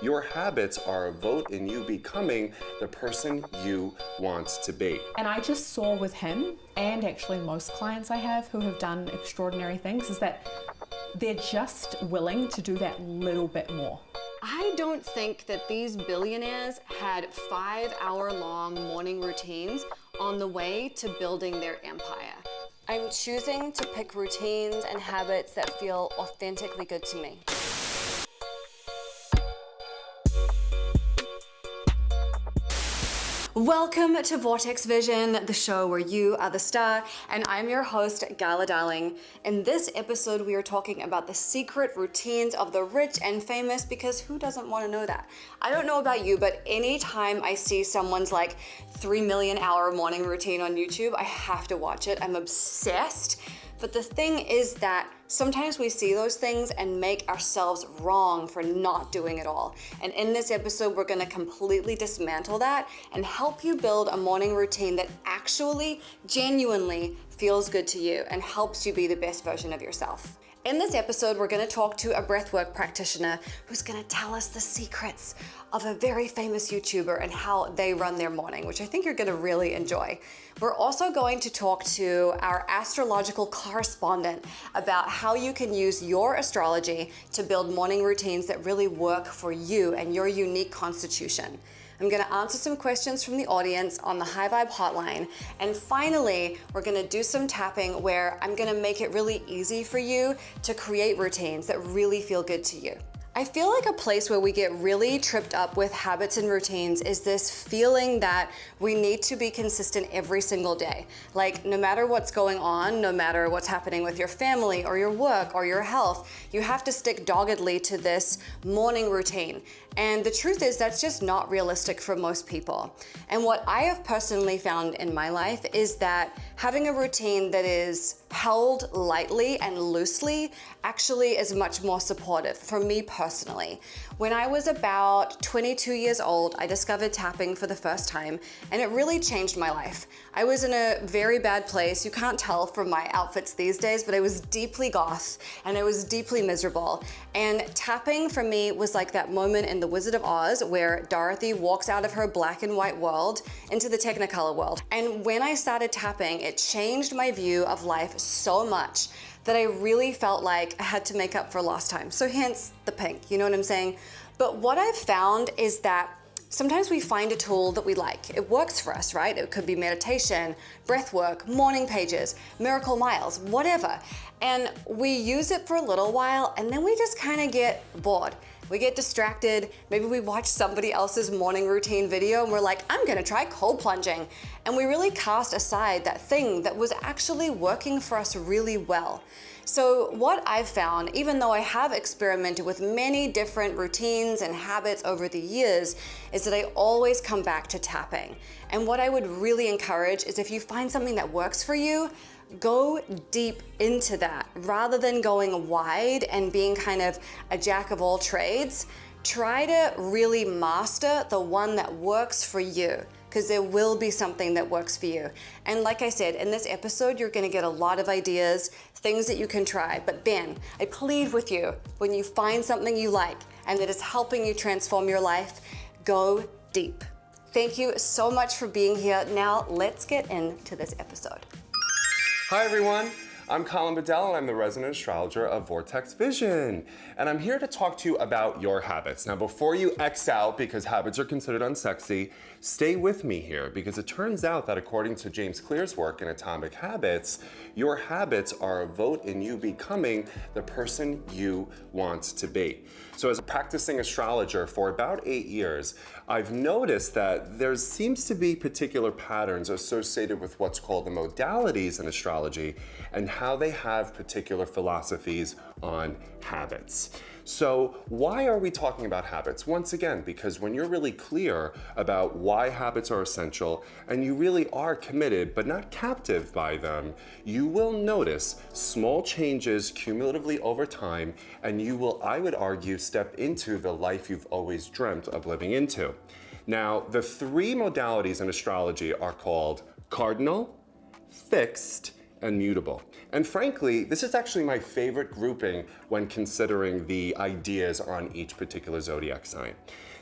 Your habits are a vote in you becoming the person you want to be. And I just saw with him, and actually most clients I have who have done extraordinary things, is that they're just willing to do that little bit more. I don't think that these billionaires had 5-hour-long morning routines on the way to building their empire. I'm choosing to pick routines and habits that feel authentically good to me. Welcome to Vortex Vision, the show where you are the star, and I'm your host, Gala darling. In this episode, we are talking about the secret routines of the rich and famous, because who doesn't want to know that? I don't know about you, but anytime I see someone's like 3 million hour morning routine on YouTube, I have to watch it. I'm obsessed. But the thing is that sometimes we see those things and make ourselves wrong for not doing it all. And in this episode, we're gonna completely dismantle that and help you build a morning routine that actually, genuinely feels good to you and helps you be the best version of yourself. In this episode, we're gonna talk to a breathwork practitioner who's gonna tell us the secrets of a very famous YouTuber and how they run their morning, which I think you're gonna really enjoy. We're also going to talk to our astrological correspondent about how you can use your astrology to build morning routines that really work for you and your unique constitution. I'm gonna answer some questions from the audience on the High Vibe hotline. And finally, we're gonna do some tapping where I'm gonna make it really easy for you to create routines that really feel good to you. I feel like a place where we get really tripped up with habits and routines is this feeling that we need to be consistent every single day. Like no matter what's going on, no matter what's happening with your family or your work or your health, you have to stick doggedly to this morning routine. And the truth is that's just not realistic for most people. And what I have personally found in my life is that having a routine that is held lightly and loosely actually is much more supportive for me personally. When I was about 22 years old, I discovered tapping for the first time, and it really changed my life. I was in a very bad place. You can't tell from my outfits these days, but I was deeply goth and I was deeply miserable. And tapping for me was like that moment in The Wizard of Oz where Dorothy walks out of her black and white world into the Technicolor world. And when I started tapping, it changed my view of life so much that I really felt like I had to make up for lost time. So hence the pink, you know what I'm saying? But what I've found is that sometimes we find a tool that we like. It works for us, right? It could be meditation, breath work, morning pages, miracle miles, whatever. And we use it for a little while and then we just kind of get bored. We get distracted. Maybe we watch somebody else's morning routine video and we're like, I'm gonna try cold plunging. And we really cast aside that thing that was actually working for us really well. So what I've found, even though I have experimented with many different routines and habits over the years, is that I always come back to tapping. And what I would really encourage is if you find something that works for you, go deep into that rather than going wide and being kind of a jack of all trades. Try to really master the one that works for you, because there will be something that works for you. And like I said, in this episode, you're gonna get a lot of ideas, things that you can try. But Ben, I plead with you, when you find something you like and that is helping you transform your life, go deep. Thank you so much for being here. Now let's get into this episode. Hi everyone, I'm Colin Bedell and I'm the resident astrologer of Vortex Vision. And I'm here to talk to you about your habits. Now before you X out because habits are considered unsexy, stay with me here because it turns out that according to James Clear's work in Atomic Habits, your habits are a vote in you becoming the person you want to be. So as a practicing astrologer for about 8 years, I've noticed that there seems to be particular patterns associated with what's called the modalities in astrology and how they have particular philosophies on habits. So why are we talking about habits? Once again, because when you're really clear about why habits are essential and you really are committed but not captive by them, you will notice small changes cumulatively over time and you will, I would argue, step into the life you've always dreamt of living into. Now, the 3 modalities in astrology are called cardinal, fixed, and mutable. And frankly, this is actually my favorite grouping when considering the ideas on each particular zodiac sign.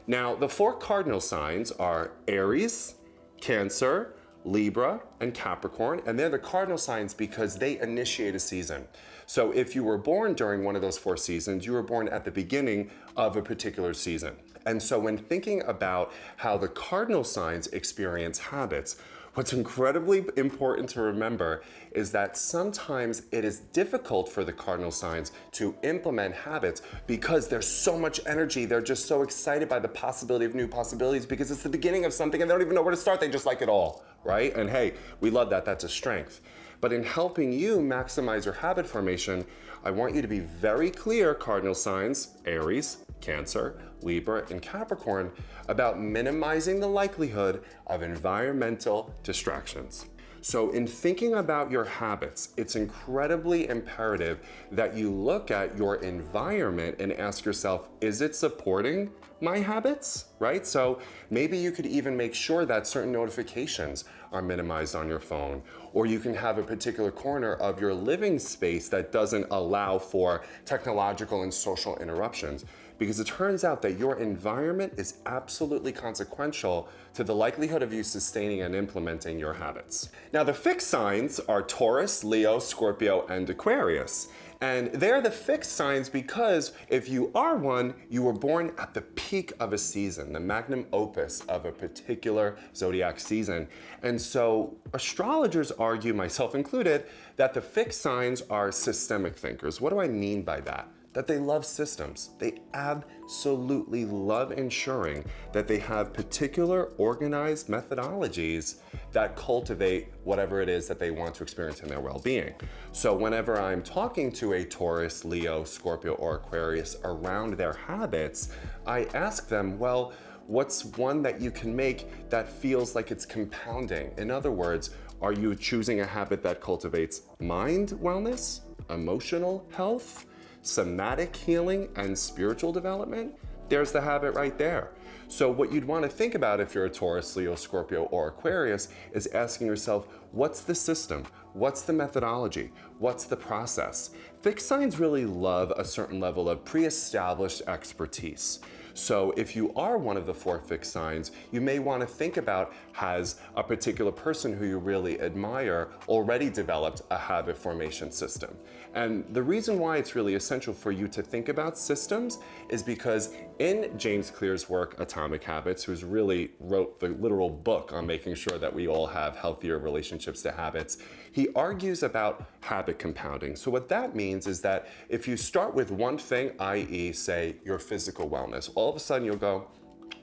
Now, the 4 cardinal signs are Aries, Cancer, Libra, and Capricorn, and they're the cardinal signs because they initiate a season. So if you were born during one of those 4 seasons, you were born at the beginning of a particular season. And so when thinking about how the cardinal signs experience habits, what's incredibly important to remember is that sometimes it is difficult for the cardinal signs to implement habits because there's so much energy. They're just so excited by the possibility of new possibilities because it's the beginning of something and they don't even know where to start. They just like it all, right? And hey, we love that. That's a strength. But in helping you maximize your habit formation, I want you to be very clear, cardinal signs, Aries, Cancer, Libra, and Capricorn, about minimizing the likelihood of environmental distractions. So in thinking about your habits, it's incredibly imperative that you look at your environment and ask yourself, is it supporting my habits, right? So maybe you could even make sure that certain notifications are minimized on your phone, or you can have a particular corner of your living space that doesn't allow for technological and social interruptions. Because it turns out that your environment is absolutely consequential to the likelihood of you sustaining and implementing your habits. Now, the fixed signs are Taurus, Leo, Scorpio, and Aquarius. And they're the fixed signs because if you are one, you were born at the peak of a season, the magnum opus of a particular zodiac season. And so astrologers argue, myself included, that the fixed signs are systemic thinkers. What do I mean by that? That they love systems. They absolutely love ensuring that they have particular organized methodologies that cultivate whatever it is that they want to experience in their well-being. So whenever I'm talking to a Taurus, Leo, Scorpio, or Aquarius around their habits, I ask them, well, what's one that you can make that feels like it's compounding? In other words, are you choosing a habit that cultivates mind wellness, emotional health, somatic healing, and spiritual development? There's the habit right there. So what you'd want to think about if you're a Taurus, Leo, Scorpio, or Aquarius is asking yourself, what's the system? What's the methodology? What's the process? Fixed signs really love a certain level of pre-established expertise. So if you are one of the 4 fixed signs, you may want to think about, has a particular person who you really admire already developed a habit formation system? And the reason why it's really essential for you to think about systems is because in James Clear's work, Atomic Habits, who's really wrote the literal book on making sure that we all have healthier relationships to habits, he argues about habit compounding. So what that means is that if you start with one thing, i.e. say your physical wellness, all of a sudden you'll go,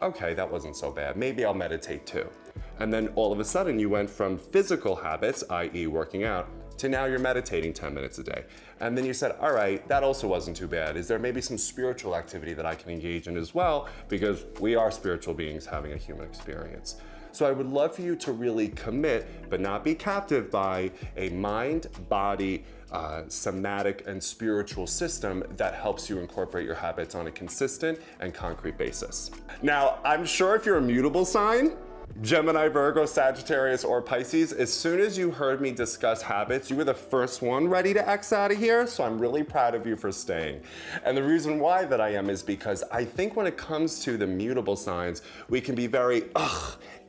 okay, that wasn't so bad. Maybe I'll meditate too. And then all of a sudden you went from physical habits, i.e. working out, to now you're meditating 10 minutes a day. And then you said, all right, that also wasn't too bad. Is there maybe some spiritual activity that I can engage in as well? Because we are spiritual beings having a human experience. So I would love for you to really commit, but not be captive by a mind, body, somatic, and spiritual system that helps you incorporate your habits on a consistent and concrete basis. Now, I'm sure if you're a mutable sign, Gemini, Virgo, Sagittarius, or Pisces, as soon as you heard me discuss habits, you were the first one ready to X out of here, so I'm really proud of you for staying. And the reason why that I am is because I think when it comes to the mutable signs, we can be very,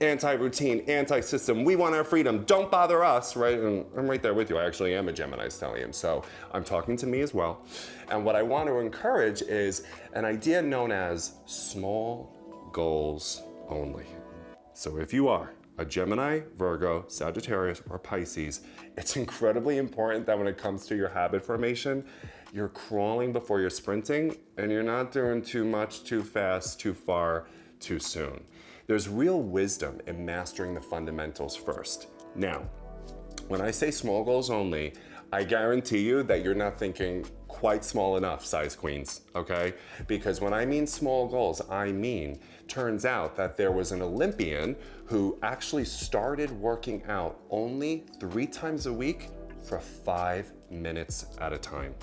anti-routine, anti-system, we want our freedom, don't bother us, right? And I'm right there with you. I actually am a Gemini stellium, so I'm talking to me as well. And what I want to encourage is an idea known as small goals only. So if you are a Gemini, Virgo, Sagittarius, or Pisces, it's incredibly important that when it comes to your habit formation, you're crawling before you're sprinting and you're not doing too much, too fast, too far, too soon. There's real wisdom in mastering the fundamentals first. Now, when I say small goals only, I guarantee you that you're not thinking quite small enough, size queens, okay? Because when I mean small goals, I mean, turns out that there was an Olympian who actually started working out only 3 times a week for 5 minutes at a time.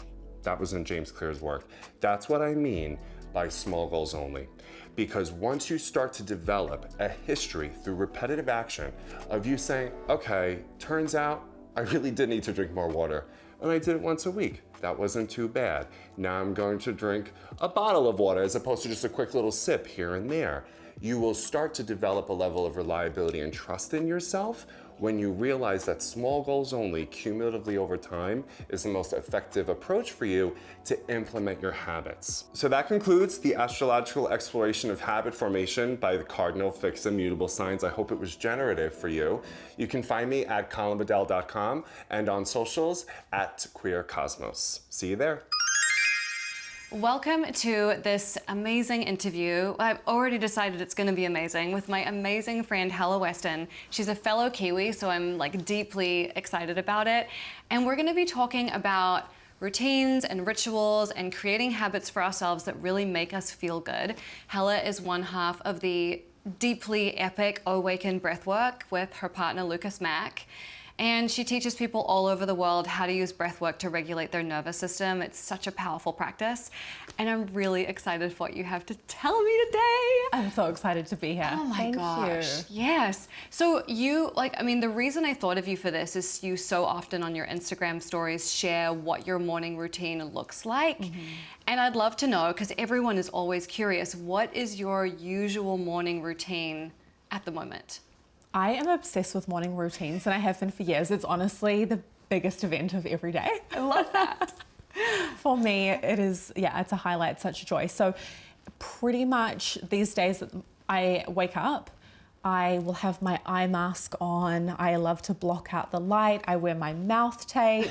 That was in James Clear's work. That's what I mean by small goals only. Because once you start to develop a history through repetitive action of you saying, okay, turns out I really did need to drink more water, and I did it once a week. That wasn't too bad. Now I'm going to drink a bottle of water as opposed to just a quick little sip here and there. You will start to develop a level of reliability and trust in yourself when you realize that small goals only, cumulatively over time, is the most effective approach for you to implement your habits. So that concludes the astrological exploration of habit formation by the cardinal, fixed, and mutable signs. I hope it was generative for you. You can find me at colinbedell.com and on socials at Queer Cosmos. See you there. Welcome to this amazing interview. I've already decided it's going to be amazing with my amazing friend Helle Weston. She's a fellow Kiwi, so I'm like deeply excited about it. And we're going to be talking about routines and rituals and creating habits for ourselves that really make us feel good. Helle is one half of the deeply epic Owaken Breathwork with her partner Lucas Mack. And she teaches people all over the world how to use breathwork to regulate their nervous system. It's such a powerful practice. And I'm really excited for what you have to tell me today. I'm so excited to be here. Oh my Thank gosh. you. Yes. So you, the reason I thought of you for this is you so often on your Instagram stories share what your morning routine looks like. And I'd love to know, because everyone is always curious, what is your usual morning routine at the moment? I am obsessed with morning routines, and I have been for years. It's honestly the biggest event of every day. I love that. For me, it is, it's a highlight, such a joy. So pretty much these days I wake up, I will have my eye mask on. I love to block out the light. I wear my mouth tape.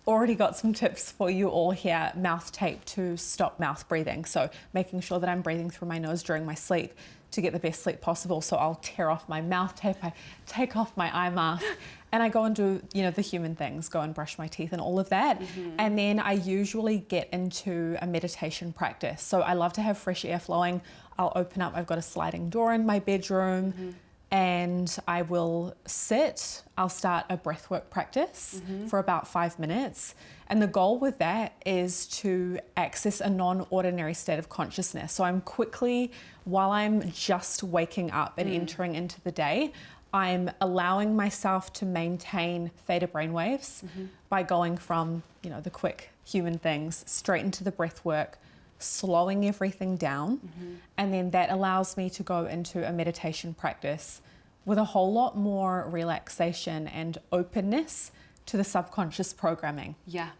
Already got some tips for you all here. Mouth tape to stop mouth breathing. So making sure that I'm breathing through my nose during my sleep to get the best sleep possible. So I'll tear off my mouth tape, I take off my eye mask, and I go and do, the human things, go and brush my teeth and all of that. And then I usually get into a meditation practice. So I love to have fresh air flowing. I'll open up, I've got a sliding door in my bedroom, and I will sit. I'll start a breathwork practice for about 5 minutes. And the goal with that is to access a non-ordinary state of consciousness. So I'm quickly, while I'm just waking up and entering into the day, I'm allowing myself to maintain theta brainwaves by going from, the quick human things straight into the breath work, slowing everything down. And then that allows me to go into a meditation practice with a whole lot more relaxation and openness to the subconscious programming. Yeah.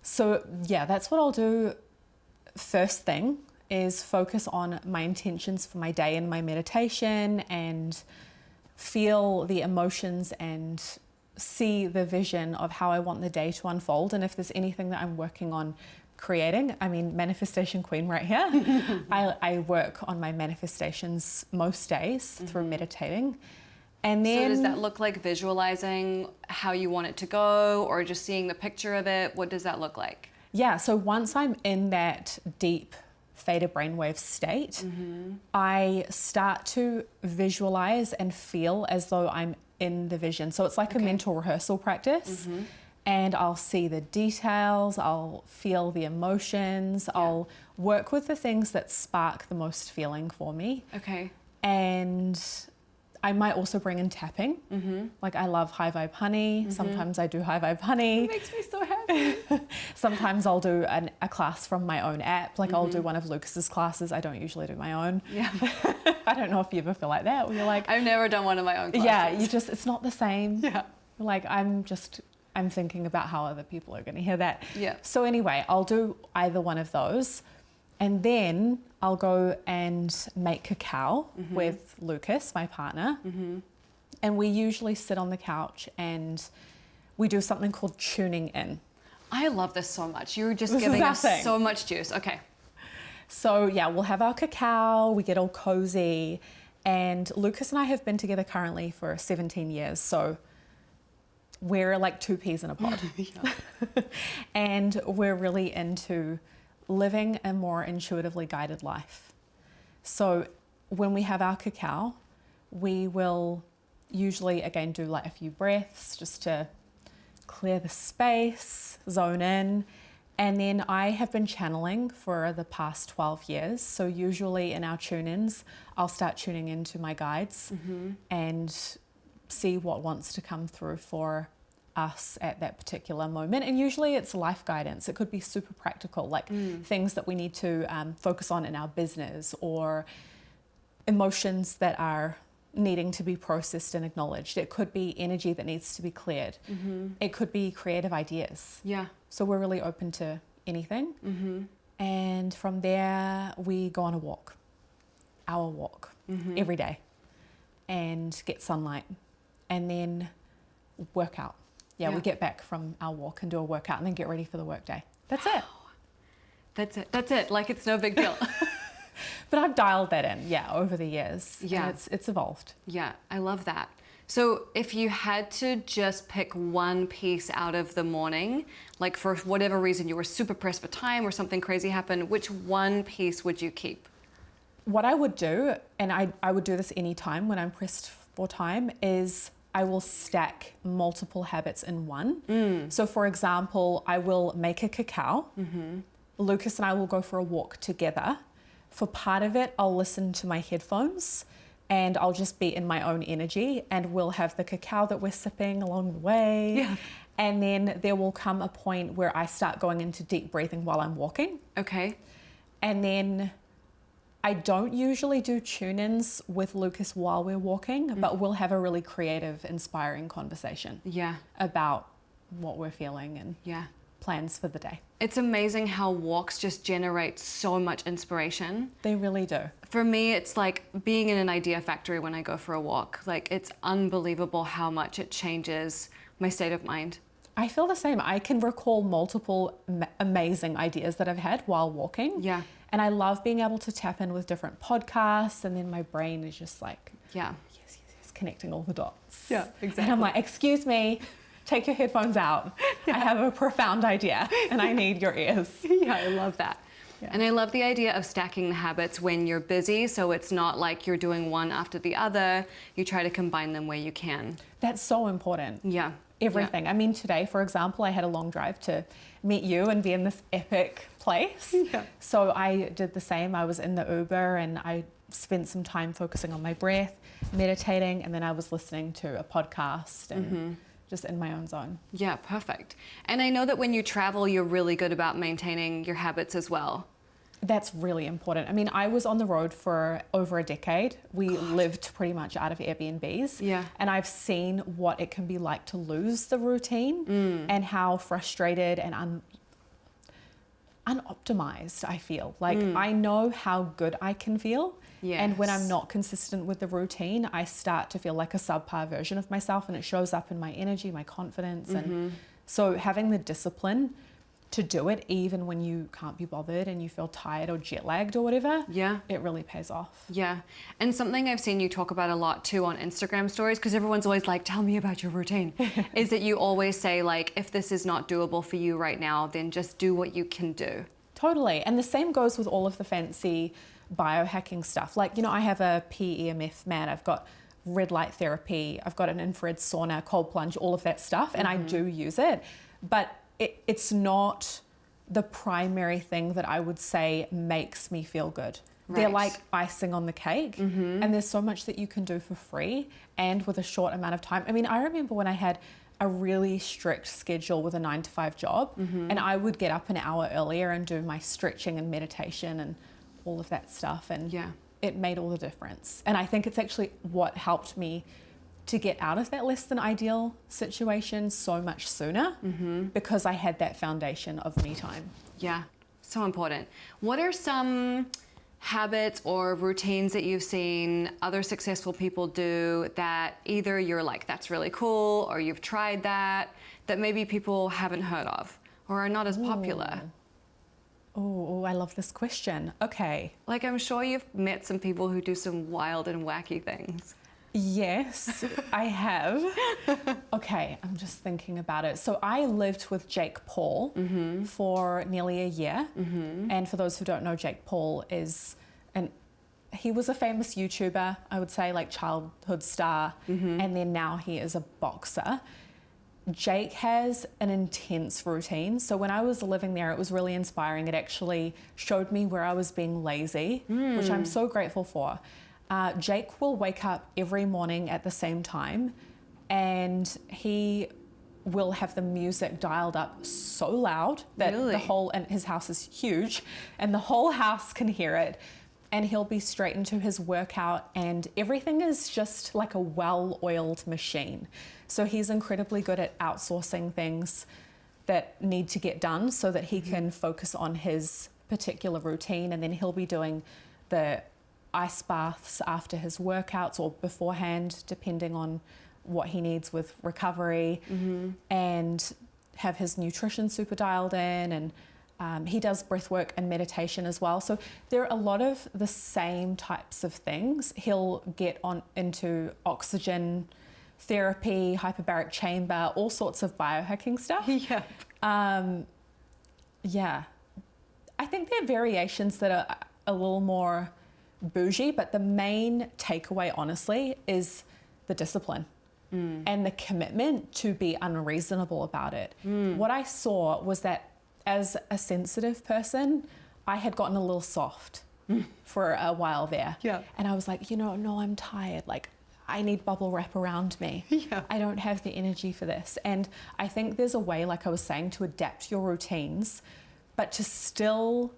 So that's what I'll do. First thing is focus on my intentions for my day and my meditation, and feel the emotions and see the vision of how I want the day to unfold. And if there's anything that I'm working on creating, manifestation queen right here. I work on my manifestations most days through meditating. And then, so does that look like visualizing how you want it to go, or just seeing the picture of it? What does that look like? Yeah, so once I'm in that deep theta brainwave state, I start to visualize and feel as though I'm in the vision. So it's like a mental rehearsal practice. And I'll see the details, I'll feel the emotions, I'll work with the things that spark the most feeling for me. Okay. And I might also bring in tapping. Like I love high vibe honey. Sometimes I do high vibe honey. It makes me so happy. Sometimes I'll do a class from my own app. Like I'll do one of Lucas's classes. I don't usually do my own. Yeah. I don't know if you ever feel like that, where you're like, I've never done one of my own classes. it's not the same. Yeah. Like I'm thinking about how other people are going to hear that. Yeah. So anyway, I'll do either one of those. And then I'll go and make cacao with Lucas, my partner. And we usually sit on the couch and we do something called tuning in. I love this so much. You're just giving us so much juice. Okay. So we'll have our cacao, we get all cozy. And Lucas and I have been together currently for 17 years. So we're like two peas in a pod. And we're really into living a more intuitively guided life. So when we have our cacao, we will usually again do like a few breaths just to clear the space, zone in. And then I have been channeling for the past 12 years. So usually in our tune-ins, I'll start tuning into my guides and see what wants to come through for us at that particular moment. And usually it's life guidance. It could be super practical, like things that we need to focus on in our business, or emotions that are needing to be processed and acknowledged. It could be energy that needs to be cleared. It could be creative ideas. Yeah. So we're really open to anything. And from there, we go on a walk, our walk, every day, and get sunlight, and then work out. Yeah, we get back from our walk and do a workout and then get ready for the workday. That's it. That's it. Like, it's no big deal. But I've dialed that in, over the years. Yeah. And it's evolved. Yeah, I love that. So if you had to just pick one piece out of the morning, like for whatever reason you were super pressed for time or something crazy happened, which one piece would you keep? What I would do, and I would do this anytime when I'm pressed for time, is I will stack multiple habits in one. So for example, I will make a cacao. Lucas and I will go for a walk together. For part of it, I'll listen to my headphones and I'll just be in my own energy, and we'll have the cacao that we're sipping along the way. Yeah. And then there will come a point where I start going into deep breathing while I'm walking. Okay. And then I don't usually do tune-ins with Lucas while we're walking, but we'll have a really creative, inspiring conversation Yeah. about what we're feeling and Yeah. plans for the day. It's amazing how walks just generate so much inspiration. They really do. For me, it's like being in an idea factory when I go for a walk. Like, it's unbelievable how much it changes my state of mind. I feel the same. I can recall multiple amazing ideas that I've had while walking. Yeah. And I love being able to tap in with different podcasts, and then my brain is just like, Yeah. yes, connecting all the dots. Yeah, exactly. And I'm like, excuse me, take your headphones out. I have a profound idea and I need your ears. Yeah, I love that. Yeah. And I love the idea of stacking the habits when you're busy, so it's not like you're doing one after the other. You try to combine them where you can. That's so important. Yeah. Everything. I mean, today, for example, I had a long drive to meet you and be in this epic place. Yeah. So I did the same. I was in the Uber and I spent some time focusing on my breath, meditating, and then I was listening to a podcast and just in my own zone. Yeah, perfect. And I know that when you travel, you're really good about maintaining your habits as well. That's really important. I mean, I was on the road for over a decade. We lived pretty much out of Airbnbs. Yeah. And I've seen what it can be like to lose the routine and how frustrated and unoptimized I feel. Like, I know how good I can feel. And when I'm Yes. not consistent with the routine, I start to feel like a subpar version of myself, and it shows up in my energy, my confidence. And so having the discipline to do it even when you can't be bothered and you feel tired or jet lagged or whatever, Yeah. it really pays off. Yeah. And something I've seen you talk about a lot too on Instagram stories, because everyone's always like, tell me about your routine, is that you always say, like, if this is not doable for you right now, then just do what you can do. Totally. And the same goes with all of the fancy biohacking stuff. Like, you know, I have a PEMF mat, I've got red light therapy, I've got an infrared sauna, cold plunge, all of that stuff, and I do use it. But it's not the primary thing that I would say makes me feel good. They're Right. like icing on the cake, and there's so much that you can do for free and with a short amount of time. I mean, I remember when I had a really strict schedule with a 9-to-5 job, and I would get up an hour earlier and do my stretching and meditation and all of that stuff, and Yeah. it made all the difference. And I think it's actually what helped me to get out of that less than ideal situation so much sooner, because I had that foundation of me time. Yeah. So important. What are some habits or routines that you've seen other successful people do that either you're like, that's really cool, or you've tried that maybe people haven't heard of or are not as popular? Oh, I love this question. Okay. Like, I'm sure you've met some people who do some wild and wacky things. Yes, I have. Okay, I'm just thinking about it. So I lived with Jake Paul for nearly a year. And for those who don't know, Jake Paul is he was a famous YouTuber, I would say, like childhood star. And then now he is a boxer. Jake has an intense routine. So when I was living there, it was really inspiring. It actually showed me where I was being lazy, which I'm so grateful for. Jake will wake up every morning at the same time, and he will have the music dialed up so loud that Really? the whole, and his house is huge, and the whole house can hear it. And he'll be straight into his workout, and everything is just like a well-oiled machine. So he's incredibly good at outsourcing things that need to get done so that he can focus on his particular routine. And then he'll be doing the ice baths after his workouts or beforehand, depending on what he needs with recovery, and have his nutrition super dialed in. And he does breath work and meditation as well. So there are a lot of the same types of things. He'll get on into oxygen therapy, hyperbaric chamber, all sorts of biohacking stuff. Yeah. Yeah. I think there are variations that are a little more bougie, but the main takeaway, honestly, is the discipline and the commitment to be unreasonable about it. What I saw was that as a sensitive person, I had gotten a little soft for a while there. Yeah. And I was like, no, I'm tired. Like, I need bubble wrap around me. Yeah. I don't have the energy for this. And I think there's a way, like I was saying, to adapt your routines, but to still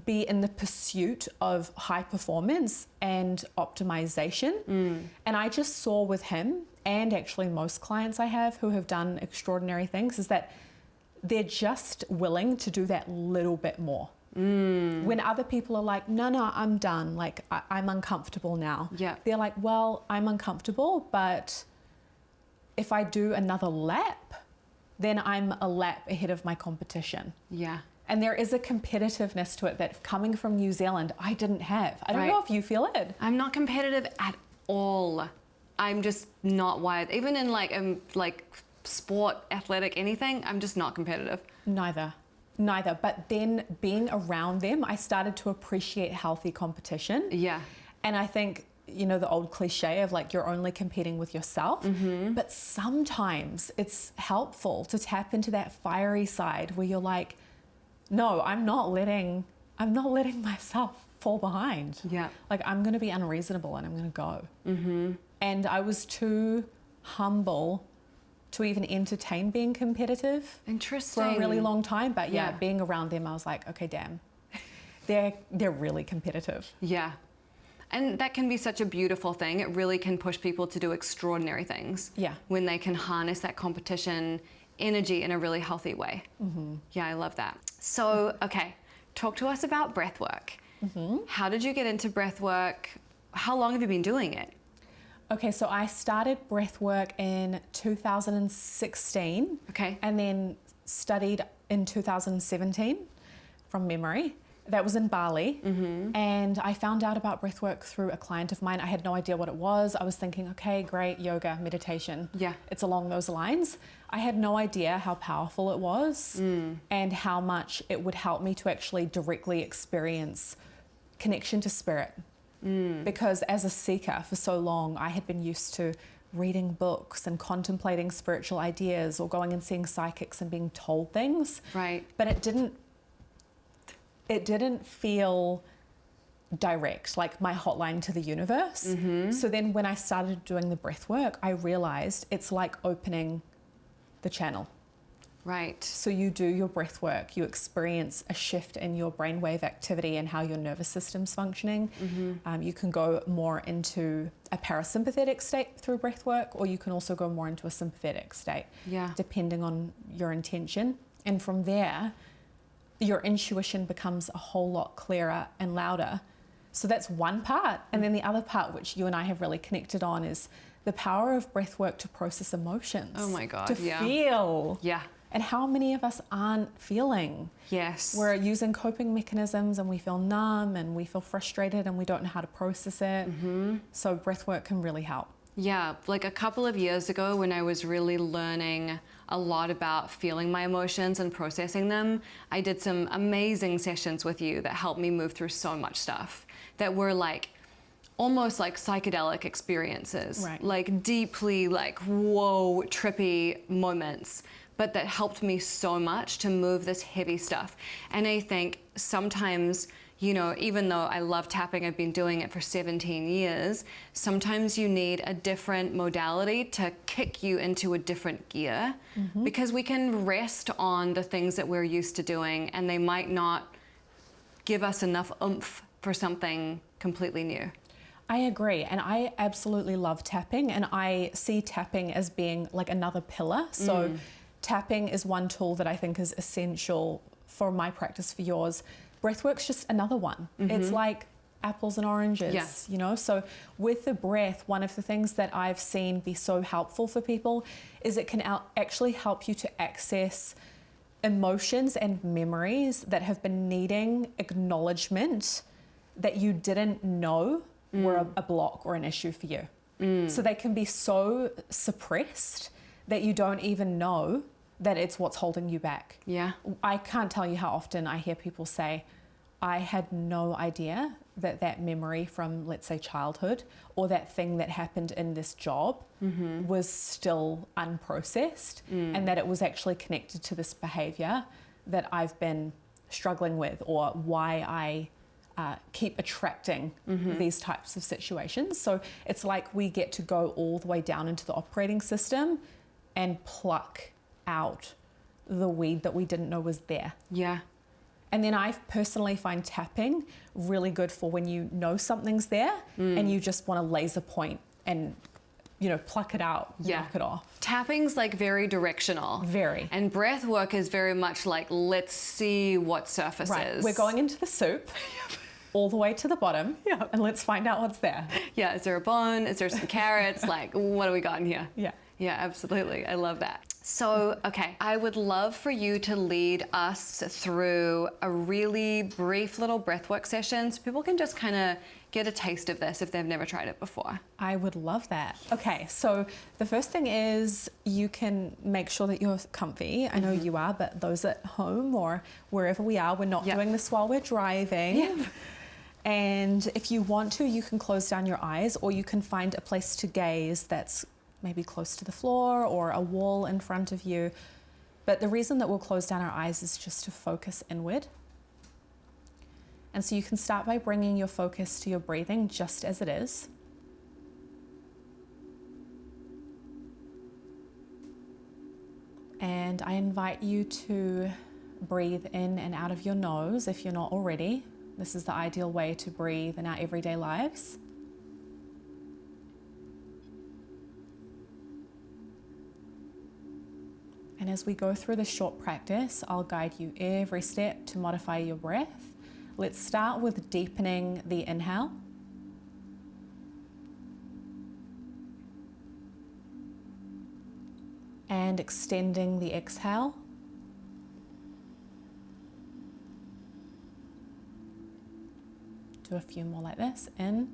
be in the pursuit of high performance and optimization. And I just saw with him, and actually most clients I have who have done extraordinary things, is that they're just willing to do that little bit more. When other people are like, no, I'm done. Like, I'm uncomfortable now. Yeah. They're like, well, I'm uncomfortable, but if I do another lap, then I'm a lap ahead of my competition. Yeah. And there is a competitiveness to it that coming from New Zealand, I didn't have. I don't know if you feel it. I'm not competitive at all. I'm just not wired. Even in like sport, athletic, anything, I'm just not competitive. Neither. But then being around them, I started to appreciate healthy competition. Yeah. And I think, the old cliche of like, you're only competing with yourself. But sometimes it's helpful to tap into that fiery side where you're like, no, I'm not letting myself fall behind. Yeah. Like, I'm going to be unreasonable and I'm going to go. And I was too humble to even entertain being competitive. Interesting. For a really long time. But yeah, being around them, I was like, okay, damn, they're really competitive. Yeah. And that can be such a beautiful thing. It really can push people to do extraordinary things. Yeah. When they can harness that competition energy in a really healthy way. Yeah, I love that. So, okay, talk to us about breath work. How did you get into breath work? How long have you been doing it? Okay, so I started breath work in 2016. Okay. And then studied in 2017 from memory. That was in Bali. And I found out about breath work through a client of mine. I had no idea what it was. I was thinking, okay, great, yoga, meditation. Yeah. It's along those lines. I had no idea how powerful it was and how much it would help me to actually directly experience connection to spirit. Because as a seeker for so long, I had been used to reading books and contemplating spiritual ideas or going and seeing psychics and being told things. Right. But it didn't feel direct, like my hotline to the universe. So then when I started doing the breath work, I realized it's like opening the channel. Right. So you do your breath work, you experience a shift in your brainwave activity and how your nervous system's functioning. You can go more into a parasympathetic state through breath work, or you can also go more into a sympathetic state, depending on your intention. And from there, your intuition becomes a whole lot clearer and louder. So that's one part. And then the other part, which you and I have really connected on, is the power of breath work to process emotions. Oh my God, to feel. Yeah. And how many of us aren't feeling? Yes. We're using coping mechanisms and we feel numb and we feel frustrated and we don't know how to process it. So breath work can really help. Yeah, like a couple of years ago when I was really learning a lot about feeling my emotions and processing them, I did some amazing sessions with you that helped me move through so much stuff that were like almost like psychedelic experiences, like deeply like whoa, trippy moments, but that helped me so much to move this heavy stuff. And I think sometimes you know, even though I love tapping, I've been doing it for 17 years, sometimes you need a different modality to kick you into a different gear, because we can rest on the things that we're used to doing and they might not give us enough oomph for something completely new. I agree, and I absolutely love tapping, and I see tapping as being like another pillar. So tapping is one tool that I think is essential for my practice, for yours. Breathwork's just another one. It's like apples and oranges, you know? So with the breath, one of the things that I've seen be so helpful for people is it can actually help you to access emotions and memories that have been needing acknowledgement that you didn't know were a block or an issue for you. So they can be so suppressed that you don't even know that it's what's holding you back. Yeah. I can't tell you how often I hear people say, I had no idea that that memory from, let's say, childhood, or that thing that happened in this job was still unprocessed, and that it was actually connected to this behavior that I've been struggling with, or why I keep attracting these types of situations. So it's like we get to go all the way down into the operating system and pluck out the weed that we didn't know was there. Yeah. And then I personally find tapping really good for when you know something's there and you just want to laser point and, you know, pluck it out, knock it off. Tapping's like very directional. Very. And breath work is very much like, let's see what surfaces. Right, we're going into the soup, all the way to the bottom, and let's find out what's there. Yeah, is there a bone? Is there some carrots? Like, what do we got in here? Yeah. Yeah, absolutely. I love that. So, okay, I would love for you to lead us through a really brief little breathwork session so people can just kind of get a taste of this if they've never tried it before. I would love that. Okay, so the first thing is you can make sure that you're comfy. I know you are, but those at home or wherever we are, we're not doing this while we're driving. And if you want to, you can close down your eyes, or you can find a place to gaze that's maybe close to the floor or a wall in front of you. But the reason that we'll close down our eyes is just to focus inward. And so you can start by bringing your focus to your breathing just as it is. And I invite you to breathe in and out of your nose if you're not already. This is the ideal way to breathe in our everyday lives. And as we go through this short practice, I'll guide you every step to modify your breath. Let's start with deepening the inhale. And extending the exhale. Do a few more like this. In.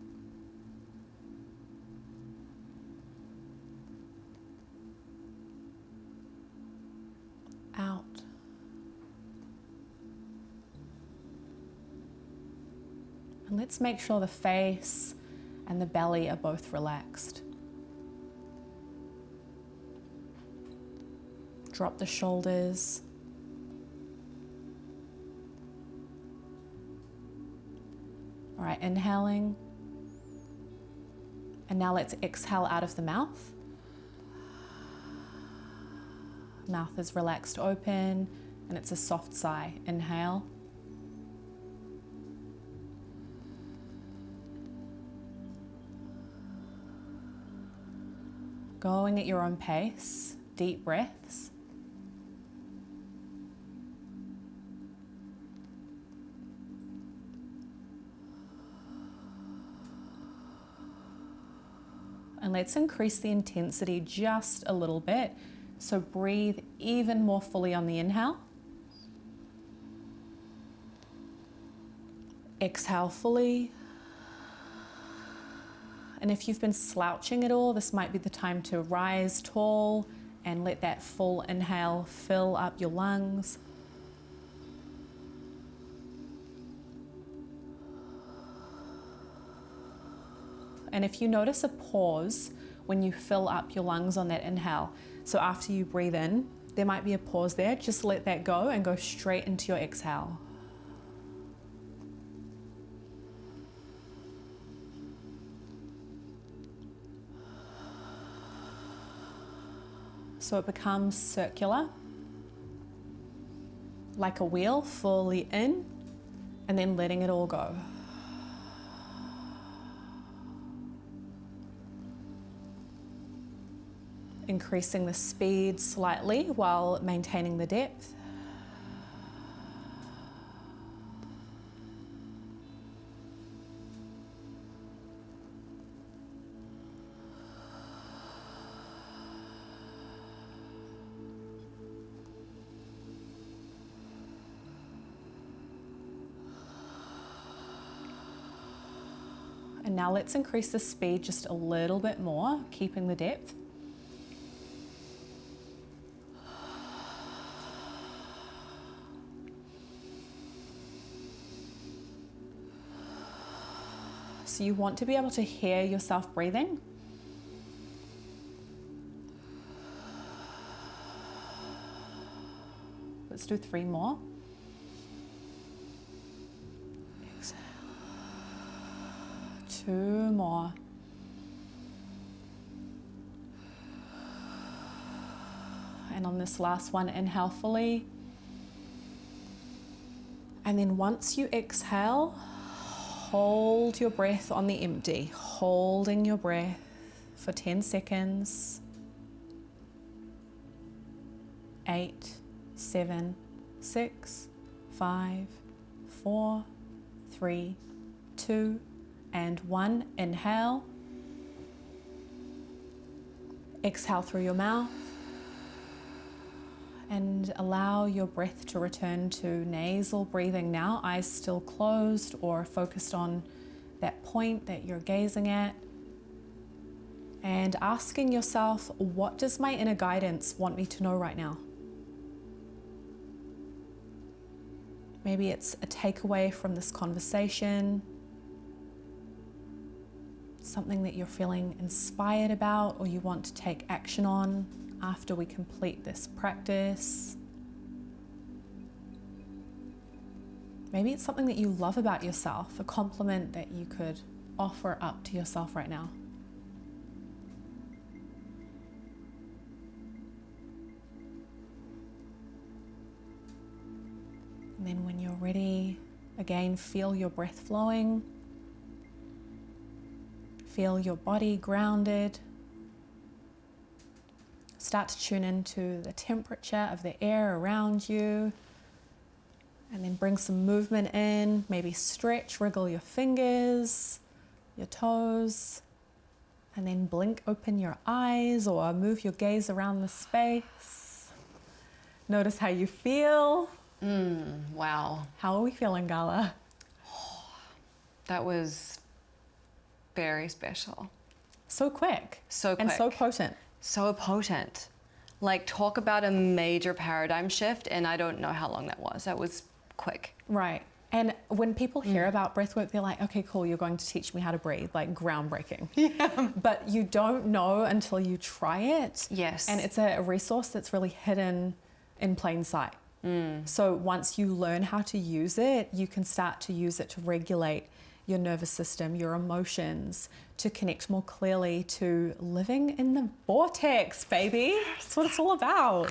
Out. And let's make sure the face and the belly are both relaxed. Drop the shoulders. All right, inhaling. And now let's exhale out of the mouth. Mouth is relaxed open, and it's a soft sigh. Inhale. Going at your own pace, deep breaths. And let's increase the intensity just a little bit. So breathe even more fully on the inhale. Exhale fully. And if you've been slouching at all, this might be the time to rise tall and let that full inhale fill up your lungs. And if you notice a pause when you fill up your lungs on that inhale, so after you breathe in, there might be a pause there. Just let that go and go straight into your exhale. so it becomes circular, like a wheel, fully in, and then letting it all go. Increasing the speed slightly while maintaining the depth. And now let's increase the speed just a little bit more, keeping the depth. So you want to be able to hear yourself breathing. Let's do 3 more. Exhale. 2 more. And on this last one, inhale fully. And then once you exhale, hold your breath on the empty, holding your breath for 10 seconds. 8, 7, 6, 5, 4, 3, 2, and 1. Inhale. Exhale through your mouth. And allow your breath to return to nasal breathing now, eyes still closed or focused on that point that you're gazing at. And asking yourself, what does my inner guidance want me to know right now? Maybe it's a takeaway from this conversation, something that you're feeling inspired about or you want to take action on after we complete this practice. Maybe it's something that you love about yourself, a compliment that you could offer up to yourself right now. And then when you're ready, again, feel your breath flowing. Feel your body grounded. Start to tune into the temperature of the air around you. And then bring some movement in. Maybe stretch, wriggle your fingers, your toes. And then blink open your eyes or move your gaze around the space. Notice how you feel. Wow. How are we feeling, Gala? That was very special. So quick. So quick. And so potent. So potent. Like, talk about a major paradigm shift, and I don't know how long that was. That was quick. Right. And when people hear about breathwork, they're like, okay, cool, you're going to teach me how to breathe, like groundbreaking. Yeah. But you don't know until you try it. Yes. And it's a resource that's really hidden in plain sight. So once you learn how to use it, you can start to use it to regulate your nervous system, your emotions, to connect more clearly to living in the vortex, baby. That's what it's all about.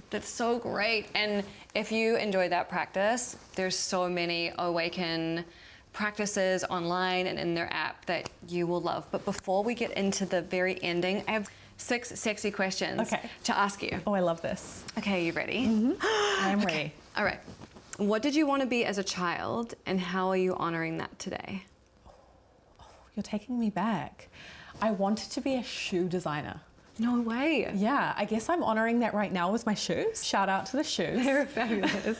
That's so great. And if you enjoyed that practice, there's so many Awaken practices online and in their app that you will love. But before we get into the very ending, I have 6 sexy questions to ask you. Oh, I love this. Okay, you ready? I am ready. All right. What did you want to be as a child, and how are you honoring that today? You're taking me back. I wanted to be a shoe designer. No way. Yeah, I guess I'm honoring that right now with my shoes. Shout out to the shoes. They're fabulous.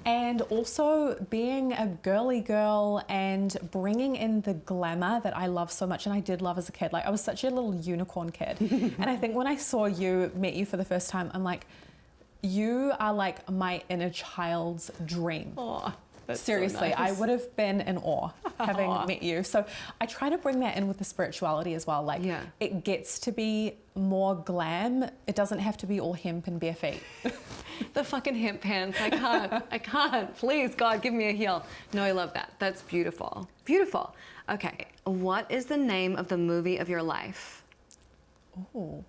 And also being a girly girl and bringing in the glamour that I love so much, and I did love as a kid. Like, I was such a little unicorn kid. And I think when I met you for the first time, I'm like, you are like my inner child's dream. Oh, that's seriously, so nice. I would have been in awe having met you. So I try to bring that in with the spirituality as well. Like, it gets to be more glam. It doesn't have to be all hemp and bare feet. The fucking hemp pants. I can't. Please, God, give me a heel. No, I love that. That's beautiful. Beautiful. Okay. What is the name of the movie of your life? Oh.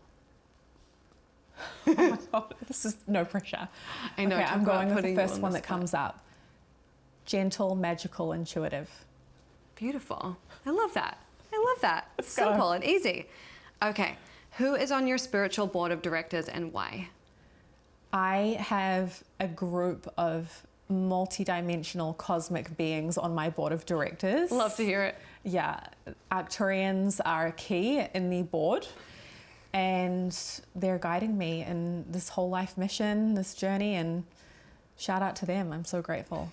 Oh my God, this is no pressure. I know. Okay, talk I'm about going with putting the you first on one the that comes up. Gentle, magical, intuitive. Beautiful. I love that. I love that. Let's go. Simple and easy. Okay. Who is on your spiritual board of directors and why? I have a group of multi-dimensional cosmic beings on my board of directors. Love to hear it. Yeah, Arcturians are key in the board, and they're guiding me in this whole life mission, this journey, and shout out to them. I'm so grateful.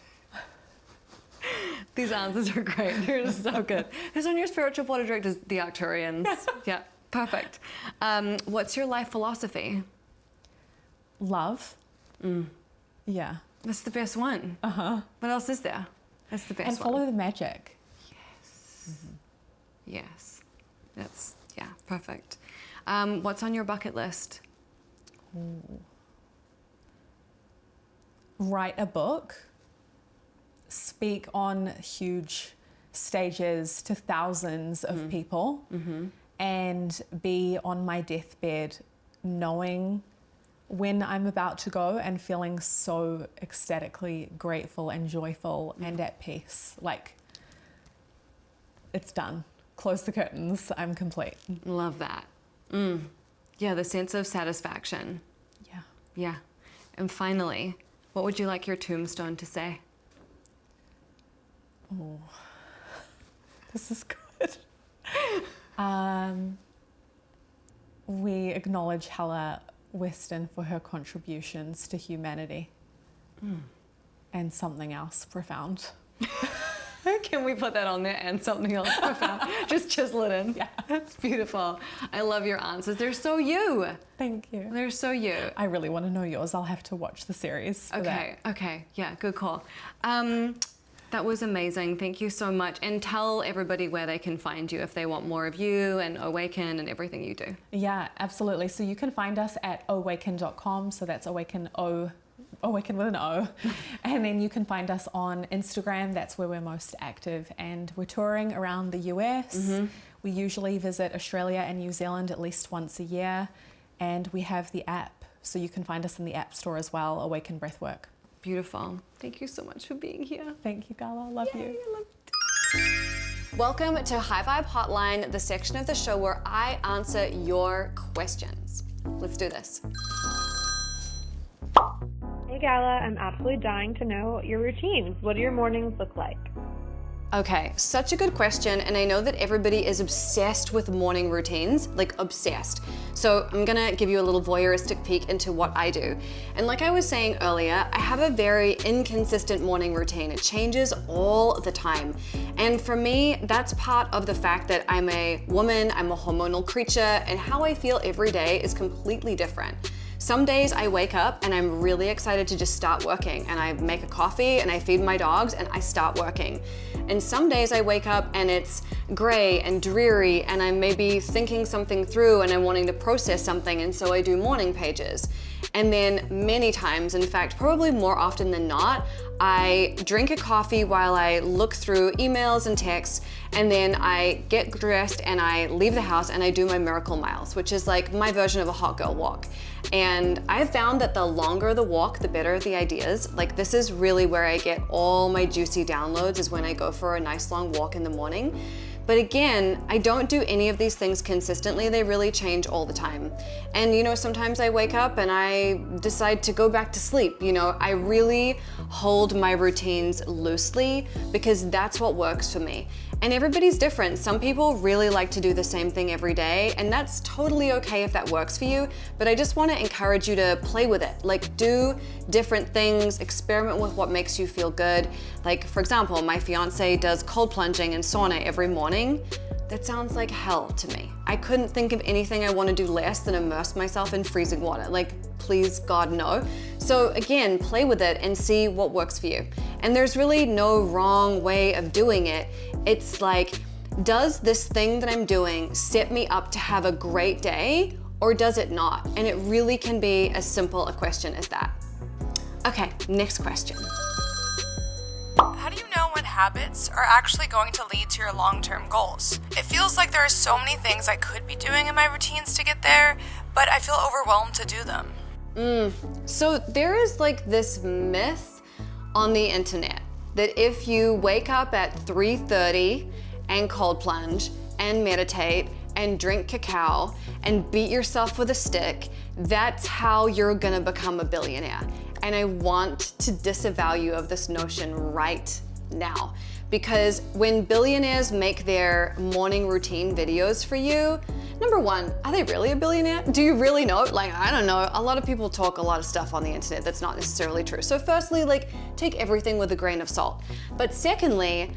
These answers are great. They're so good. Who's on your spiritual board of directors? The Arcturians. Yeah, perfect. What's your life philosophy? Love. Yeah. That's the best one. What else is there? That's the best And follow the magic. Yes. That's, yeah, perfect. What's on your bucket list? Write a book. Speak on huge stages to thousands of people. And be on my deathbed knowing when I'm about to go and feeling so ecstatically grateful and joyful and at peace. Like, it's done. Close the curtains. I'm complete. Love that. Yeah, the sense of satisfaction. Yeah. Yeah. And finally, what would you like your tombstone to say? Oh, this is good. We acknowledge Helle Weston for her contributions to humanity. And something else profound. Can we put that on there and something else profound? Just chisel it in. Yeah. That's beautiful. I love your answers. They're so you. Thank you. They're so you. I really want to know yours. I'll have to watch the series for that. Okay. Yeah, good call. That was amazing. Thank you so much. And tell everybody where they can find you if they want more of you and Awaken and everything you do. Yeah, absolutely. So you can find us at awaken.com. So that's Awaken with an O. And then you can find us on Instagram. That's where we're most active. And we're touring around the US. We usually visit Australia and New Zealand at least once a year. And we have the app. So you can find us in the App Store as well, Owaken Breathwork. Beautiful. Thank you so much for being here. Thank you, Gala. Love you. I love you. Welcome to High Vibe Hotline, the section of the show where I answer your questions. Let's do this. Hey Gala, I'm absolutely dying to know your routines. What do your mornings look like? Okay, such a good question, and I know that everybody is obsessed with morning routines, like obsessed. So I'm gonna give you a little voyeuristic peek into what I do. And like I was saying earlier, I have a very inconsistent morning routine. It changes all the time. And for me, that's part of the fact that I'm a woman, I'm a hormonal creature, and how I feel every day is completely different. Some days I wake up and I'm really excited to just start working, and I make a coffee and I feed my dogs and I start working. And some days I wake up and it's gray and dreary and I'm maybe thinking something through and I'm wanting to process something, and so I do morning pages. And then many times, in fact, probably more often than not, I drink a coffee while I look through emails and texts, and then I get dressed and I leave the house and I do my miracle miles, which is like my version of a hot girl walk. And I've found that the longer the walk, the better the ideas. Like, this is really where I get all my juicy downloads, is when I go for a nice long walk in the morning. But again, I don't do any of these things consistently. They really change all the time. And you know, sometimes I wake up and I decide to go back to sleep. You know, I really hold my routines loosely because that's what works for me. And everybody's different. Some people really like to do the same thing every day, and that's totally okay if that works for you. But I just want to encourage you to play with it. Like, do different things, experiment with what makes you feel good. Like, for example, my fiance does cold plunging and sauna every morning. That sounds like hell to me. I couldn't think of anything I want to do less than immerse myself in freezing water. Like, please, God, no. So again, play with it and see what works for you. And there's really no wrong way of doing it. It's like, does this thing that I'm doing set me up to have a great day, or does it not? And it really can be as simple a question as that. Okay, next question. How do you know when habits are actually going to lead to your long-term goals. It feels like there are so many things I could be doing in my routines to get there, but I feel overwhelmed to do them. So there is like this myth on the internet that if you wake up at 3:30 and cold plunge and meditate and drink cacao and beat yourself with a stick, that's how you're gonna become a billionaire. And I want to disavow you of this notion right now. Because when billionaires make their morning routine videos for you, number one, are they really a billionaire? Do you really know? Like, I don't know. A lot of people talk a lot of stuff on the internet that's not necessarily true. So firstly, like, take everything with a grain of salt. But secondly,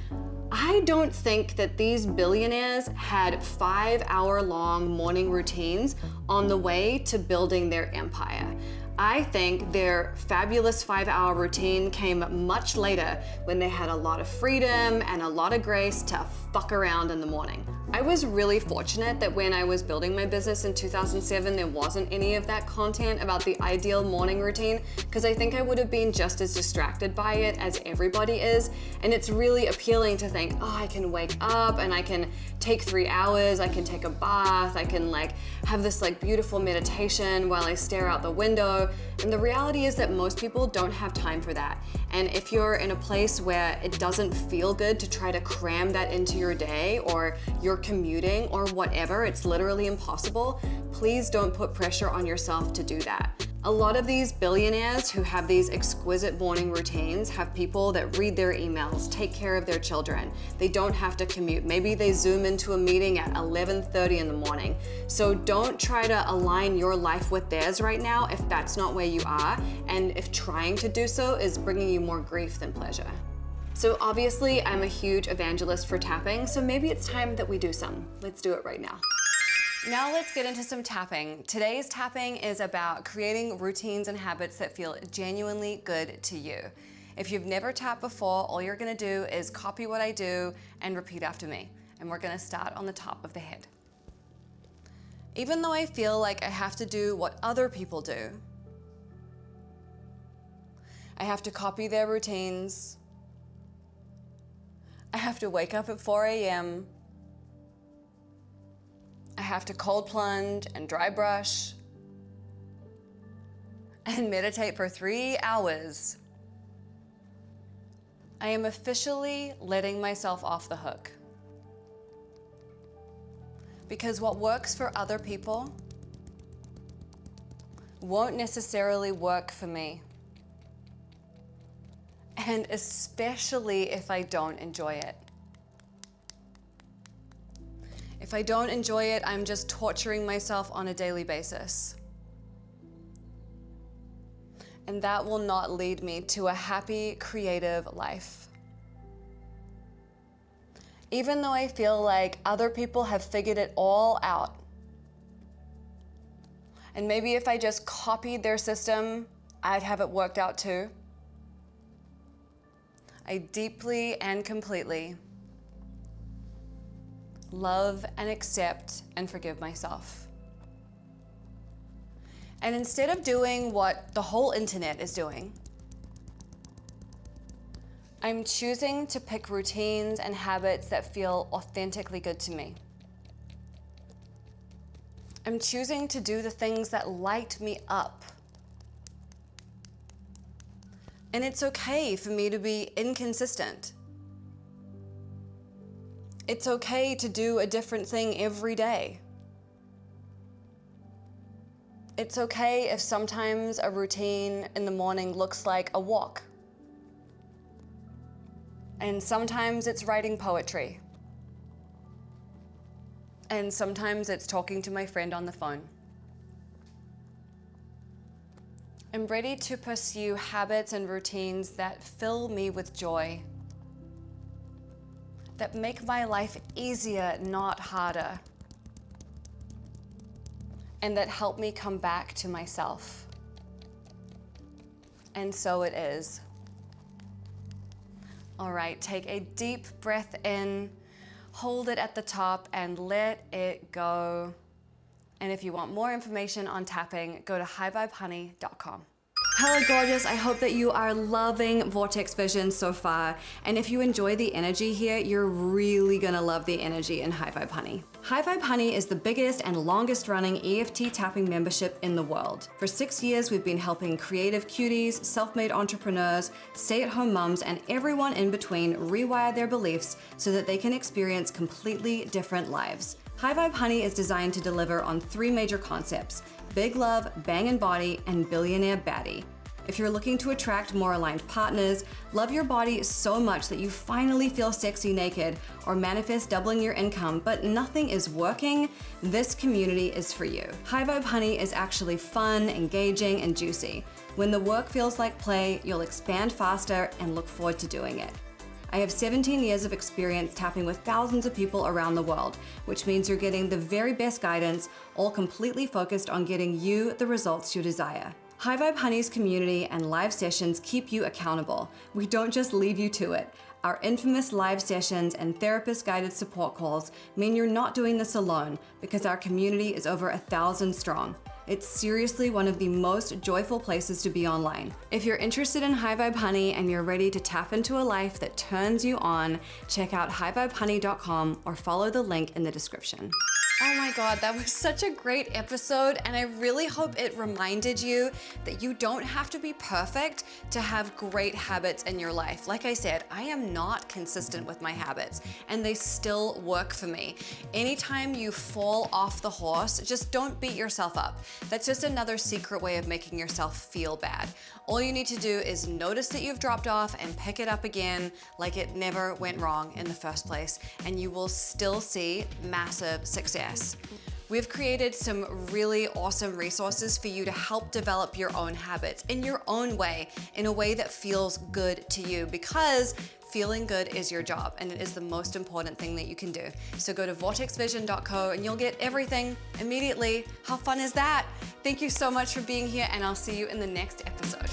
I don't think that these billionaires had 5-hour-long morning routines on the way to building their empire. I think their fabulous 5-hour routine came much later when they had a lot of freedom and a lot of grace to fuck around in the morning. I was really fortunate that when I was building my business in 2007, there wasn't any of that content about the ideal morning routine, because I think I would have been just as distracted by it as everybody is. And it's really appealing to think, oh, I can wake up and I can take 3 hours, I can take a bath, I can like have this like beautiful meditation while I stare out the window. And the reality is that most people don't have time for that. And if you're in a place where it doesn't feel good to try to cram that into your day, or you're commuting or whatever, it's literally impossible, please don't put pressure on yourself to do that. A lot of these billionaires who have these exquisite morning routines have people that read their emails, take care of their children. They don't have to commute. Maybe they Zoom into a meeting at 11:30 in the morning. So don't try to align your life with theirs right now if that's not where you are, and if trying to do so is bringing you more grief than pleasure. So obviously I'm a huge evangelist for tapping, so maybe it's time that we do some. Let's do it right now. Now let's get into some tapping. Today's tapping is about creating routines and habits that feel genuinely good to you. If you've never tapped before, all you're gonna do is copy what I do and repeat after me. And we're gonna start on the top of the head. Even though I feel like I have to do what other people do, I have to copy their routines, I have to wake up at 4 a.m., I have to cold plunge and dry brush and meditate for 3 hours. I am officially letting myself off the hook. Because what works for other people won't necessarily work for me. And especially if I don't enjoy it. If I don't enjoy it, I'm just torturing myself on a daily basis. And that will not lead me to a happy, creative life. Even though I feel like other people have figured it all out. And maybe if I just copied their system, I'd have it worked out too. I deeply and completely love and accept and forgive myself. And instead of doing what the whole internet is doing, I'm choosing to pick routines and habits that feel authentically good to me. I'm choosing to do the things that light me up. And it's okay for me to be inconsistent. It's okay to do a different thing every day. It's okay if sometimes a routine in the morning looks like a walk. And sometimes it's writing poetry. And sometimes it's talking to my friend on the phone. I'm ready to pursue habits and routines that fill me with joy, that make my life easier, not harder, and that help me come back to myself. And so it is. All right, take a deep breath in, hold it at the top, and let it go. And if you want more information on tapping, go to highvibehoney.com. Hello gorgeous, I hope that you are loving Vortex Vision so far. And if you enjoy the energy here, you're really gonna love the energy in High Vibe Honey. High Vibe Honey is the biggest and longest running EFT tapping membership in the world. For 6 years, we've been helping creative cuties, self-made entrepreneurs, stay-at-home mums, and everyone in between rewire their beliefs so that they can experience completely different lives. High Vibe Honey is designed to deliver on 3 major concepts: big love, bang and body, and billionaire baddie. If you're looking to attract more aligned partners, love your body so much that you finally feel sexy naked, or manifest doubling your income but nothing is working, this community is for you. High Vibe Honey is actually fun, engaging, and juicy. When the work feels like play, you'll expand faster and look forward to doing it. I have 17 years of experience tapping with thousands of people around the world, which means you're getting the very best guidance, all completely focused on getting you the results you desire. High Vibe Honey's community and live sessions keep you accountable. We don't just leave you to it. Our infamous live sessions and therapist-guided support calls mean you're not doing this alone, because our community is over 1,000 strong. It's seriously one of the most joyful places to be online. If you're interested in High Vibe Honey and you're ready to tap into a life that turns you on, check out highvibehoney.com or follow the link in the description. Oh my God, that was such a great episode, and I really hope it reminded you that you don't have to be perfect to have great habits in your life. Like I said, I am not consistent with my habits, and they still work for me. Anytime you fall off the horse, just don't beat yourself up. That's just another secret way of making yourself feel bad. All you need to do is notice that you've dropped off and pick it up again like it never went wrong in the first place, and you will still see massive success. We've created some really awesome resources for you to help develop your own habits in your own way, in a way that feels good to you, because feeling good is your job and it is the most important thing that you can do. So go to vortexvision.co and you'll get everything immediately. How fun is that? Thank you so much for being here, and I'll see you in the next episode.